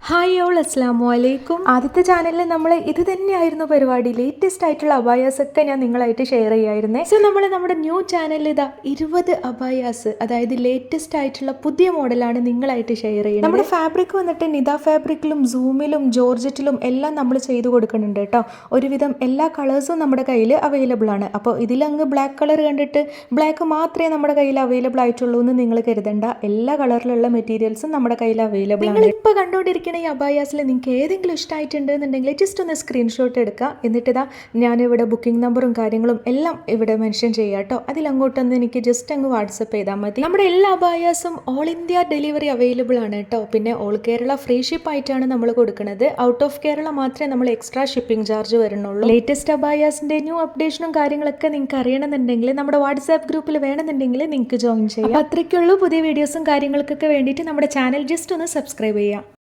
Hi all അസ്സാം വലൈക്കും. ആദ്യത്തെ ചാനലിൽ നമ്മൾ ഇത് തന്നെയായിരുന്നു പരിപാടി. ലേറ്റസ്റ്റ് ആയിട്ടുള്ള അബായാസ് ഒക്കെ ഞാൻ നിങ്ങളായിട്ട് ഷെയർ ചെയ്യായിരുന്നേ. സോ നമ്മൾ നമ്മുടെ ന്യൂ ചാനലിൽ ഇതാ 20 അബായാസ്, അതായത് ലേറ്റസ്റ്റ് ആയിട്ടുള്ള പുതിയ മോഡലാണ് നിങ്ങളായിട്ട് ഷെയർ ചെയ്യുന്നത്. നമ്മുടെ ഫാബ്രിക് വന്നിട്ട് നിത ഫാബ്രിക്കിലും സൂമിലും ജോർജറ്റിലും എല്ലാം നമ്മൾ ചെയ്തു കൊടുക്കുന്നുണ്ട് കേട്ടോ. ഒരുവിധം എല്ലാ കളേഴ്സും നമ്മുടെ കയ്യിൽ അവൈലബിൾ ആണ്. അപ്പോൾ ഇതിലങ്ങ് ബ്ലാക്ക് കളർ കണ്ടിട്ട് ബ്ലാക്ക് മാത്രമേ നമ്മുടെ കയ്യിൽ അവൈലബിൾ ആയിട്ടുള്ളൂ എന്ന് നിങ്ങൾ കരുതണ്ട. എല്ലാ കളറിലുള്ള മെറ്റീരിയൽസും നമ്മുടെ കയ്യിൽ അവൈലബിൾ ആണ്. നിങ്ങൾ ഇപ്പോൾ കണ്ടുകൊണ്ടിരിക്കുന്ന ഈ അബായാസിൽ നിങ്ങൾക്ക് ഏതെങ്കിലും ഇഷ്ടമായിട്ടുണ്ട് എന്നുണ്ടെങ്കിൽ ജസ്റ്റ് ഒന്ന് സ്ക്രീൻഷോട്ട് എടുക്കുക. എന്നിട്ട് ഇതാ ഞാനിവിടെ ബുക്കിംഗ് നമ്പറും കാര്യങ്ങളും എല്ലാം ഇവിടെ മെൻഷൻ ചെയ്യാം കേട്ടോ. അതിലങ്ങോട്ടൊന്ന് എനിക്ക് ജസ്റ്റ് അങ്ങ് വാട്സപ്പ് ചെയ്താൽ മതി. നമ്മുടെ എല്ലാ അബായാസും ഓൾ ഇന്ത്യ ഡെലിവറി അവൈലബിൾ ആണ് കേട്ടോ. പിന്നെ ഓൾ കേരള ഫ്രീ ഷിപ്പ് ആയിട്ടാണ് നമ്മൾ കൊടുക്കുന്നത്. ഔട്ട് ഓഫ് കേരള മാത്രമേ നമ്മൾ എക്സ്ട്രാ ഷിപ്പിംഗ് ചാർജ് വരുന്നുള്ളൂ. ലേറ്റസ്റ്റ് അബായാസിന്റെ ന്യൂ അപ്ഡേഷനും കാര്യങ്ങളൊക്കെ നിങ്ങൾക്ക് അറിയണമെന്നുണ്ടെങ്കിൽ നമ്മുടെ വാട്സാപ്പ് ഗ്രൂപ്പിൽ വേണമെന്നുണ്ടെങ്കിൽ നിങ്ങൾക്ക് ജോയിൻ ചെയ്യാം. അത്രയ്ക്കുള്ളൂ. പുതിയ വീഡിയോസും കാര്യങ്ങൾക്കൊക്കെ വേണ്ടിയിട്ട് നമ്മുടെ ചാനൽ ജസ്റ്റ് ഒന്ന് സബ്സ്ക്രൈബ് ചെയ്യാം.